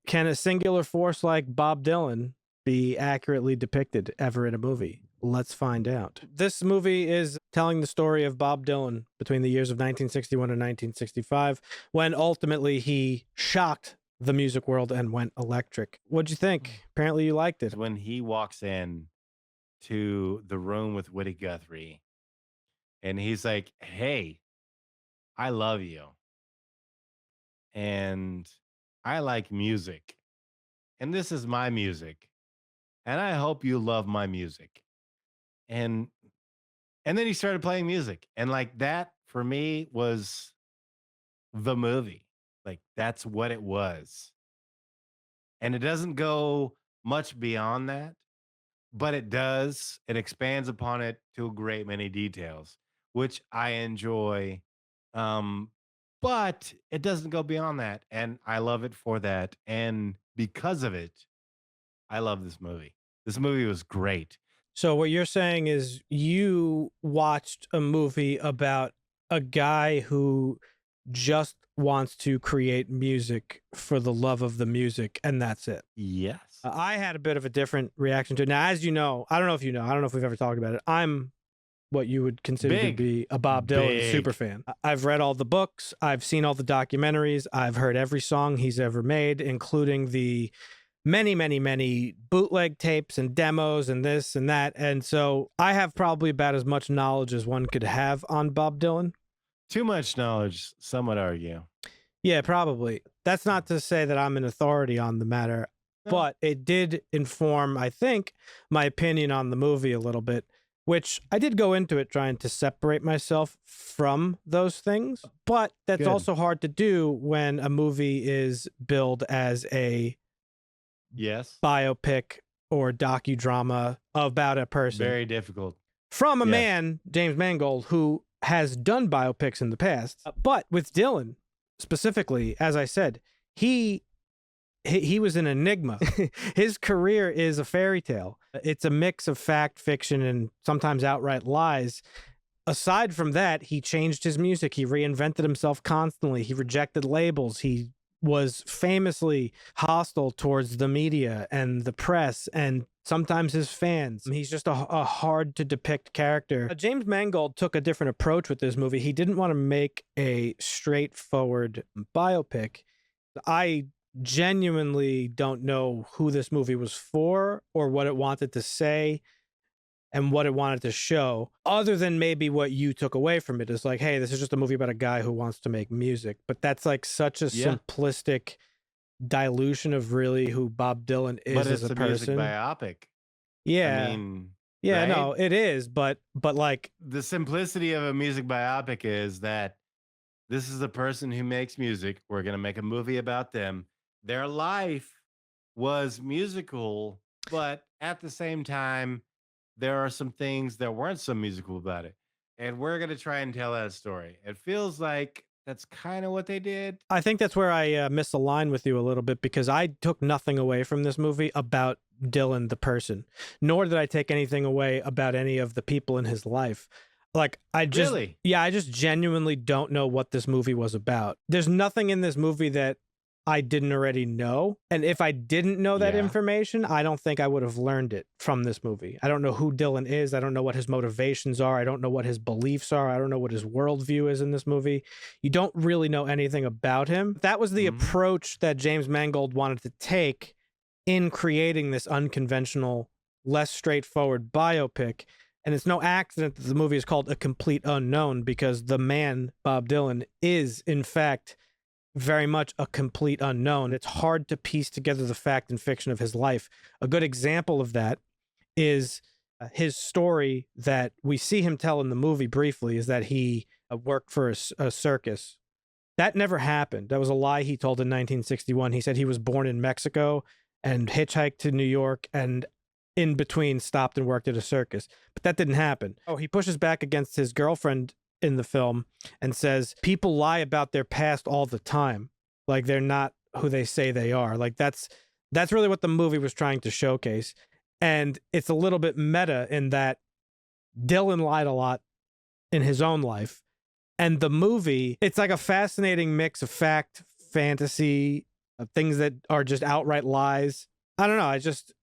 Can a singular force like Bob Dylan be accurately depicted ever in a movie? Let's find out. This movie is telling the story of Bob Dylan between the years of 1961 and 1965, when ultimately he shocked the music world and went electric. What'd you think? Apparently you liked it. When he walks in to the room with Woody Guthrie and he's like, "Hey, I love you and I like music and this is my music and I hope you love my music." And then he started playing music and like that for me was the movie. Like that's what it was. And it doesn't go much beyond that, but it does. It expands upon it to a great many details, which I enjoy. Um, but it doesn't go beyond that. And I love it for that. And because of it, I love this movie. This movie was great. So what you're saying is you watched a movie about a guy who just wants to create music for the love of the music, and that's it. Yes. I had a bit of a different reaction to it. Now, as you know, I don't know if you know, I don't know if we've ever talked about it. I'm what you would consider to Big. be a Bob Dylan super fan. I've read all the books. I've seen all the documentaries. I've heard every song he's ever made, including the many, many, many bootleg tapes and demos and this and that. And so I have probably about as much knowledge as one could have on Bob Dylan. Too much knowledge, some would argue. Yeah, probably. That's not to say that I'm an authority on the matter, but it did inform, I think, my opinion on the movie a little bit, which I did go into it trying to separate myself from those things. But that's also hard to do when a movie is billed as a biopic or docudrama about a person. Very difficult. From a man, James Mangold, who has done biopics in the past. But with Dylan specifically, as I said, he was an enigma. His career is a fairy tale. It's a mix of fact, fiction, and sometimes outright lies. Aside from that, he changed his music. He reinvented himself constantly. He rejected labels. He was famously hostile towards the media and the press and sometimes his fans. He's just a hard to depict character. James Mangold took a different approach with this movie. He didn't want to make a straightforward biopic. I genuinely don't know who this movie was for or what it wanted to say and what it wanted to show, other than maybe what you took away from it is like, hey, this is just a movie about a guy who wants to make music. But that's like such a simplistic dilution of really who Bob Dylan is as a person. But it's a music biopic. Yeah. I mean, yeah, right? no, it is, but like the simplicity of a music biopic is that this is the person who makes music. We're going to make a movie about them. Their life was musical, but at the same time, there are some things that weren't so musical about it. And we're going to try and tell that story. It feels like that's kind of what they did. I think that's where I misaligned with you a little bit, because I took nothing away from this movie about Dylan, the person, nor did I take anything away about any of the people in his life. Like, I just, I just genuinely don't know what this movie was about. There's nothing in this movie that I didn't already know. And if I didn't know that information, I don't think I would have learned it from this movie. I don't know who Dylan is. I don't know what his motivations are. I don't know what his beliefs are. I don't know what his worldview is in this movie. You don't really know anything about him. That was the approach that James Mangold wanted to take in creating this unconventional, less straightforward biopic. And it's no accident that the movie is called A Complete Unknown, because the man, Bob Dylan, is, in fact, very much a complete unknown. It's hard to piece together the fact and fiction of his life. A good example of that is his story that we see him tell in the movie briefly, is that he worked for a circus. That never happened. That was a lie he told in 1961. He said he was born in Mexico and hitchhiked to New York and in between stopped and worked at a circus. But that didn't happen. Oh, he pushes back against his girlfriend in the film and says people lie about their past all the time, like they're not who they say they are. Like that's really what the movie was trying to showcase. And it's a little bit meta in that Dylan lied a lot in his own life, and the movie, it's like a fascinating mix of fact, fantasy, things that are just outright lies. I don't know. I just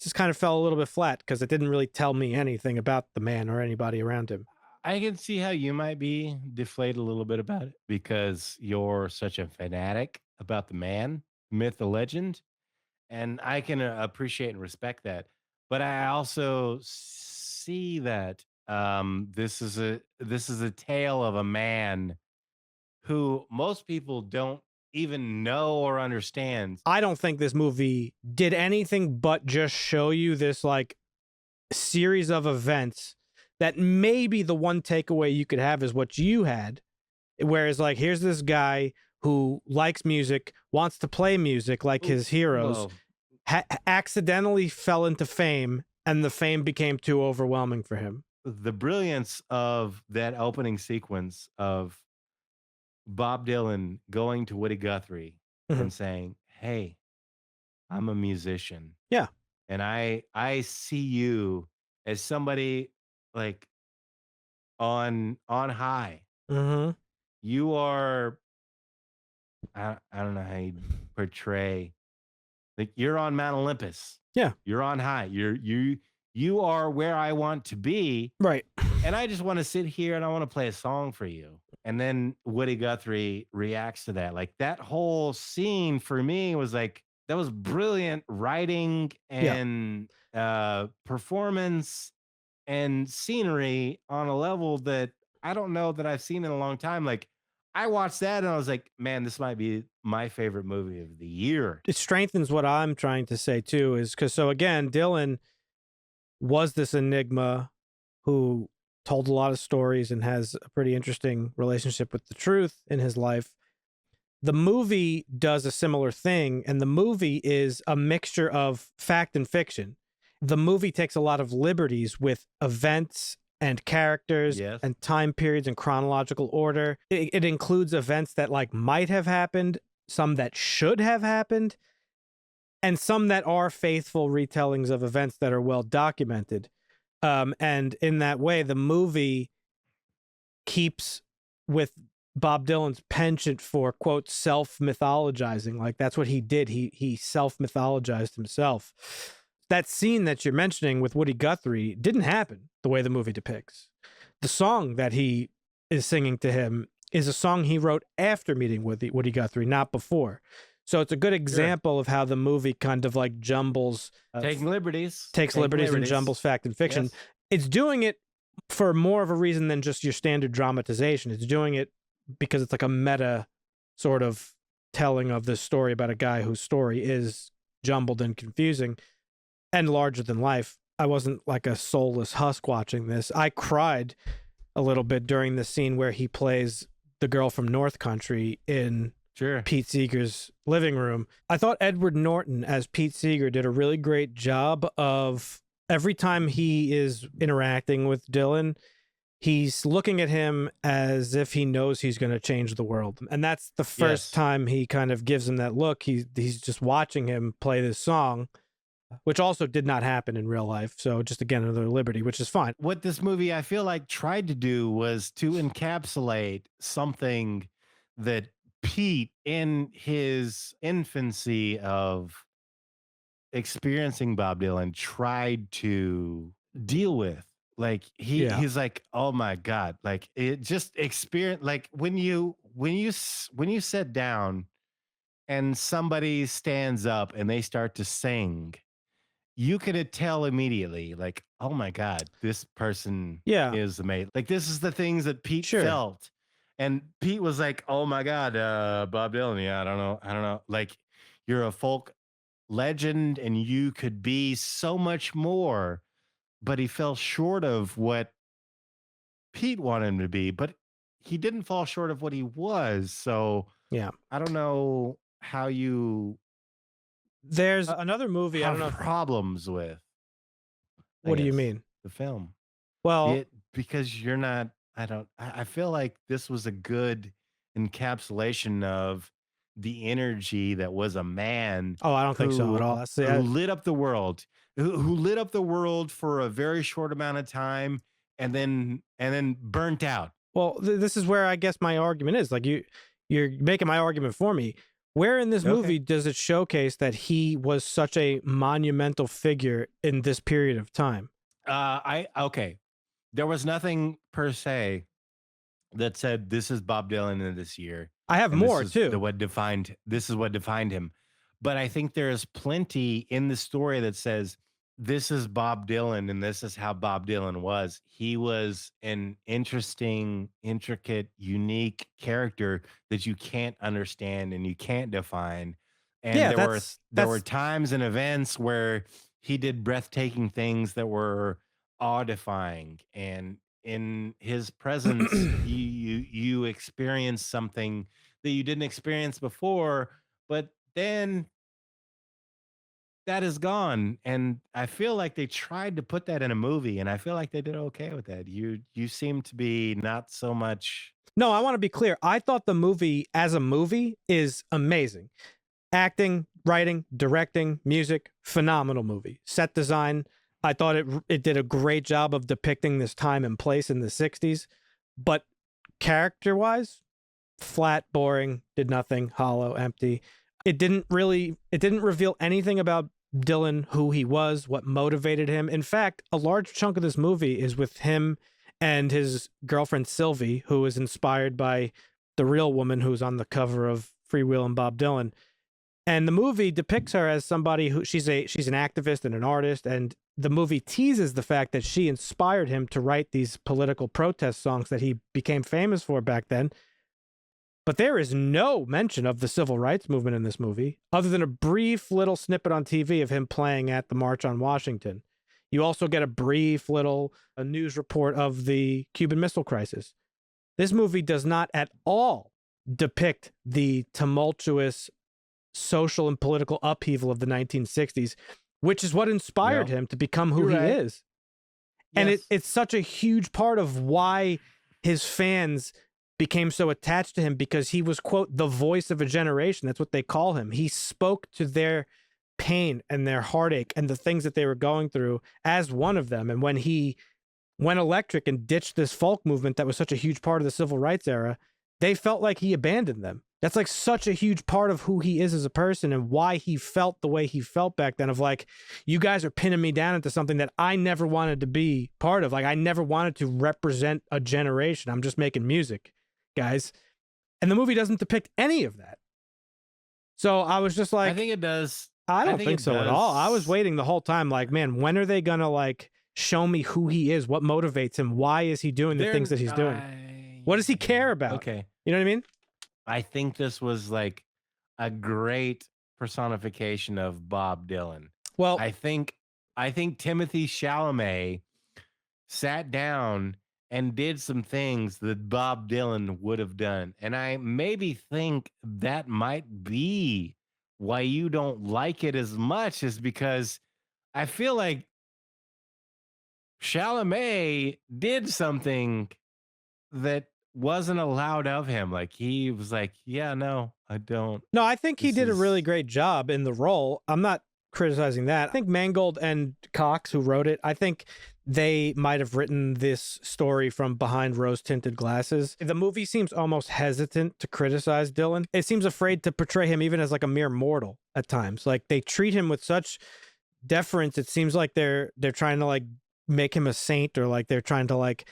just kind of fell a little bit flat because it didn't really tell me anything about the man or anybody around him. I can see how you might be deflated a little bit about it because you're such a fanatic about the man, myth, the legend, and I can appreciate and respect that. But I also see that this is a tale of a man who most people don't even know or understand. I don't think this movie did anything but just show you this like series of events that maybe the one takeaway you could have is what you had. Whereas, like, here's this guy who likes music, wants to play music like his heroes, Well, accidentally fell into fame, and the fame became too overwhelming for him. the brilliance of that opening sequence of Bob Dylan going to Woody Guthrie Mhm. and saying, "Hey, I'm a musician, Yeah. and I see you as somebody like on high. Hmm. You are I don't know how you portray like you're on Mount Olympus. Yeah. You're on high. You are where I want to be, Right. and I just want to sit here and I want to play a song for you." And then Woody Guthrie reacts to that. Like that whole scene for me was like that was brilliant writing Yeah. and performance and scenery on a level that I don't know that I've seen in a long time. Like I watched that and I was like, man, this might be my favorite movie of the year. It strengthens what I'm trying to say too, is because so again, Dylan was this enigma who told a lot of stories and has a pretty interesting relationship with the truth in his life. The movie does a similar thing, and the movie is a mixture of fact and fiction. The movie takes a lot of liberties with events and characters Yes. and time periods and chronological order. It includes events that like might have happened, some that should have happened, and some that are faithful retellings of events that are well documented. And in that way, the movie keeps with Bob Dylan's penchant for quote self mythologizing. Like that's what he did. He self mythologized himself. That scene that you're mentioning with Woody Guthrie didn't happen the way the movie depicts. The song that he is singing to him is a song he wrote after meeting with Woody Guthrie, not before. So it's a good Sure. example of how the movie kind of like jumbles, Taking liberties. takes Taking liberties and liberties. jumbles fact and fiction. Yes. It's doing it for more of a reason than just your standard dramatization. It's doing it because it's like a meta sort of telling of this story about a guy whose story is jumbled and confusing and larger than life. I wasn't like a soulless husk watching this. I cried a little bit during the scene where he plays the girl from North Country in Sure. Pete Seeger's living room. I thought Edward Norton as Pete Seeger did a really great job of every time he is interacting with Dylan, he's looking at him as if he knows he's going to change the world. And that's the first Yes. time he kind of gives him that look. He's just watching him play this song, which also did not happen in real life. So just again, another liberty, which is fine. What this movie I feel like tried to do was to encapsulate something that Pete in his infancy of experiencing Bob Dylan tried to deal with. Like Yeah. he's like, oh my God, like it just experience like when you sit down and somebody stands up and they start to sing, you could tell immediately, like, oh my God, this person Yeah. is amazing. Like this is the things that Pete Sure. felt. And Pete was like, oh my God, Bob Dylan. Yeah, I don't know. I don't know. Like you're a folk legend and you could be so much more, but he fell short of what Pete wanted him to be, but he didn't fall short of what he was. So Yeah. I don't know how you There's another movie. I don't have know. problems with, I What do you guess, mean? the film. Well, It because you're not I don't I feel like this was a good encapsulation of the energy that was a man oh, I don't think so at who all. That's who the lit up the world, who lit up the world for a very short amount of time and then burnt out. well, this is where I guess my argument is. Like you're making my argument for me. Where in this Okay. movie does it showcase that he was such a monumental figure in this period of time? I okay. There was nothing per se that said this is Bob Dylan in this year, I have and this more is the too. what defined this is what defined him. But I think there is plenty in the story that says this is Bob Dylan and this is how Bob Dylan was. He was an interesting, intricate, unique character that you can't understand and you can't define. And Yeah, there were times and events where he did breathtaking things that were awe-defying, and in his presence you experience something that you didn't experience before, but then that is gone. And I feel like they tried to put that in a movie, and I feel like they did okay with that. You seem to be not so much. no, I want to be clear. I thought the movie as a movie is amazing. Acting, writing, directing, music, phenomenal movie. Set design, I thought it did a great job of depicting this time and place in the 60s, but character-wise, flat, boring, did nothing, hollow, empty. It didn't reveal anything about Dylan, who he was, what motivated him. In fact, a large chunk of this movie is with him and his girlfriend Sylvie, who was inspired by the real woman who's on the cover of Free Will and Bob Dylan. And the movie depicts her as somebody who she's an activist and an artist, and the movie teases the fact that she inspired him to write these political protest songs that he became famous for back then. But there is no mention of the civil rights movement in this movie, other than a brief little snippet on TV of him playing at the March on Washington. You also get a brief little news report of the Cuban Missile Crisis. This movie does not at all depict the tumultuous social and political upheaval of the 1960s, which is what inspired No, him to become who you're he right. is. And Yes. it's such a huge part of why his fans became so attached to him, because he was, quote, the voice of a generation. That's what they call him. He spoke to their pain and their heartache and the things that they were going through as one of them. And when he went electric and ditched this folk movement that was such a huge part of the civil rights era, they felt like he abandoned them. That's like such a huge part of who he is as a person and why he felt the way he felt back then, of like, you guys are pinning me down into something that I never wanted to be part of. Like, I never wanted to represent a generation. I'm just making music, guys. And the movie doesn't depict any of that. So I was just like, I think it does. I don't think it so at all. I was does. waiting the whole time, like, man, when are they gonna like show me who he is? What motivates him? Why is he doing the things that he's doing? What does he care about? Okay. You know what I mean? I think this was like a great personification of Bob Dylan. Well, I think Timothy Chalamet sat down and did some things that Bob Dylan would have done. And I maybe think that might be why you don't like it as much, is because I feel like Chalamet did something that wasn't allowed of him. Like he was like, yeah, no, I don't. no, I think he This did a really is great job in the role. I'm not criticizing that. I think Mangold and Cox, who wrote it, I think they might have written this story from behind rose-tinted glasses. The movie seems almost hesitant to criticize Dylan. It seems afraid to portray him even as like a mere mortal at times. Like, they treat him with such deference. It seems like they're trying to like make him a saint, or like they're trying to like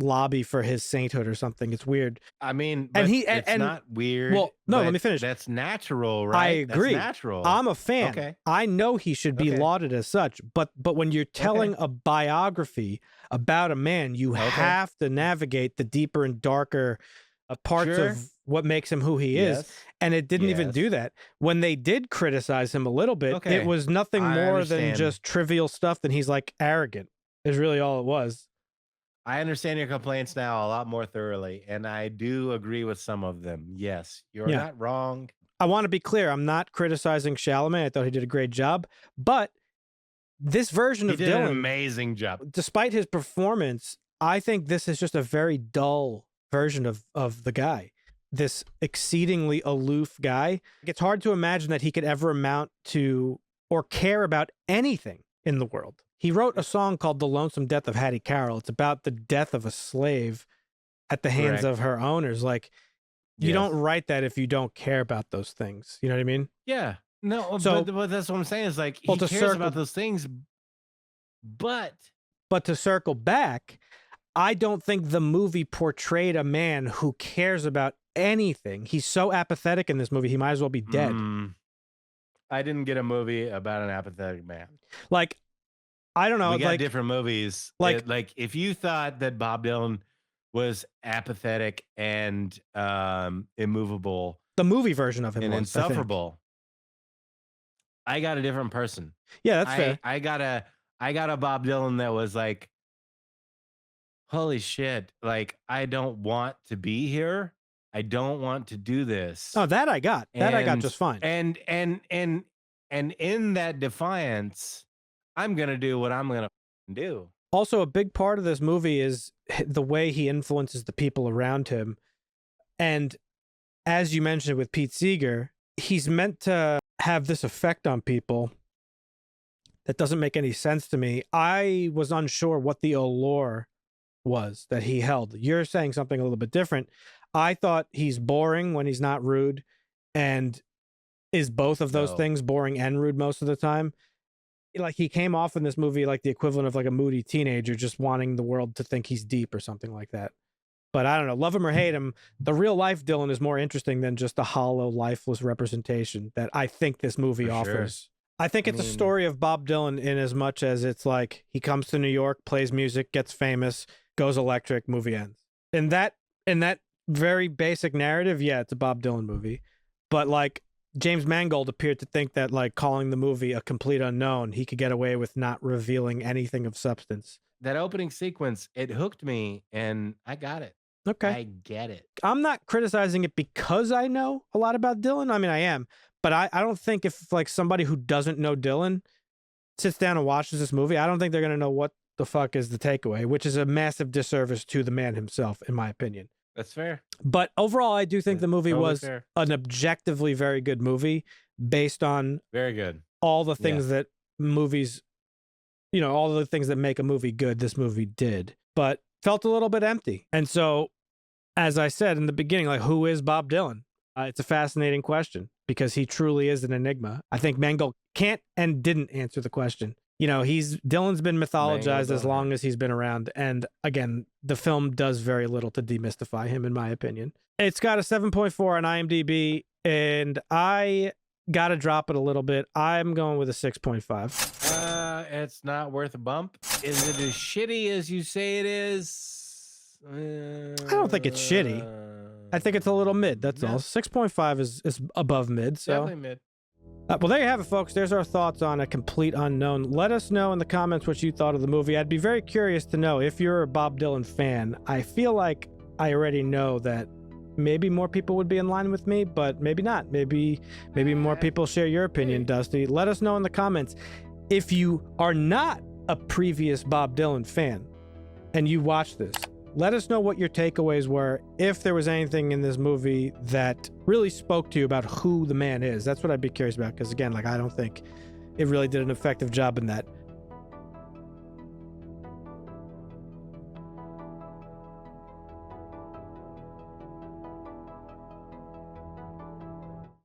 lobby for his sainthood or something. It's weird. I mean, And but he it's and not weird. well, no, let but me finish. That's natural, I right? That's agree. natural. I'm a fan. Okay. I know he should be Okay. lauded as such, but when you're telling a biography about a man, you Okay. have to navigate the deeper and darker parts Sure. of what makes him who he is. Yes. And it didn't even Yes. do that. When they did criticize him a little bit, Okay. it was nothing I more than understand. just trivial stuff. Then he's like arrogant, is really all it was. I understand your complaints now a lot more thoroughly, and I do agree with some of them. Yes, you're Yeah. not wrong. I want to be clear. I'm not criticizing Chalamet. I thought he did a great job. But this version He of did an Dylan, amazing job. despite his performance, I think this is just a very dull version of the guy. This exceedingly aloof guy. It's hard to imagine that he could ever amount to or care about anything in the world. He wrote a song called The Lonesome Death of Hattie Carroll. It's about the death of a slave at the hands Correct. of her owners. Like, You don't Yes. write that if you don't care about those things. You know what I mean? Yeah. No, So, but that's what I'm saying is like well, he to cares circle, about those things, but but to circle back, I don't think the movie portrayed a man who cares about anything. He's so apathetic in this movie, he might as well be dead. I didn't get a movie about an apathetic man. Like, I don't know, We got like, different movies. like Like if you thought that Bob Dylan was apathetic and immovable the movie version of him and was, I think. insufferable, I got a different person. Yeah, that's fair. I got a Bob Dylan that was like, holy shit, like I don't want to be here. I don't want to do this. Oh, that I got. That I got And just fine. and in that defiance, I'm gonna do what I'm gonna do. Also, a big part of this movie is the way he influences the people around him. And as you mentioned with Pete Seeger, he's meant to have this effect on people that doesn't make any sense to me. I was unsure what the allure was that he held. You're saying something a little bit different. I thought he's boring when he's not rude, and is both of those No. things, boring and rude, most of the time. Like, he came off in this movie like the equivalent of like a moody teenager just wanting the world to think he's deep or something like that. But I don't know, love him or hate him, the real life Dylan is more interesting than just a hollow, lifeless representation that I think this movie For sure. offers. I think it's a story of Bob Dylan in as much as it's like he comes to New York, plays music, gets famous, goes electric, movie ends. In that very basic narrative, yeah, it's a Bob Dylan movie. But like, James Mangold appeared to think that, like, calling the movie A Complete Unknown, he could get away with not revealing anything of substance. That opening sequence, it hooked me, and I got it. Okay. I get it. I'm not criticizing it because I know a lot about Dylan. I mean, I am. But I don't think if, like, somebody who doesn't know Dylan sits down and watches this movie, I don't think they're going to know what the fuck is the takeaway, which is a massive disservice to the man himself, in my opinion. That's fair. But overall, I do think the movie Totally was fair. an objectively very good movie based on Very good. all the things that movies, you know, all the things that make a movie good, this movie did, but felt a little bit empty. And so, as I said in the beginning, like, who is Bob Dylan? It's a fascinating question because he truly is an enigma. I think Mangold can't and didn't answer the question. You know, Dylan's been mythologized as long as he's been around. And again, the film does very little to demystify him, in my opinion. It's got a 7.4 on IMDb, and I got to drop it a little bit. I'm going with a 6.5. It's not worth a bump. Is it as shitty as you say it is? I don't think it's shitty. I think it's a little mid. That's all. 6.5 is above mid. So definitely mid. Well, there you have it, folks. There's our thoughts on A Complete Unknown. Let us know in the comments what you thought of the movie. I'd be very curious to know if you're a Bob Dylan fan. I feel like I already know that maybe more people would be in line with me, but maybe not. Maybe more people share your opinion, Dusty. Let us know in the comments. If you are not a previous Bob Dylan fan and you watch this, let us know what your takeaways were, if there was anything in this movie that really spoke to you about who the man is. That's what I'd be curious about, because again, like, I don't think it really did an effective job in that.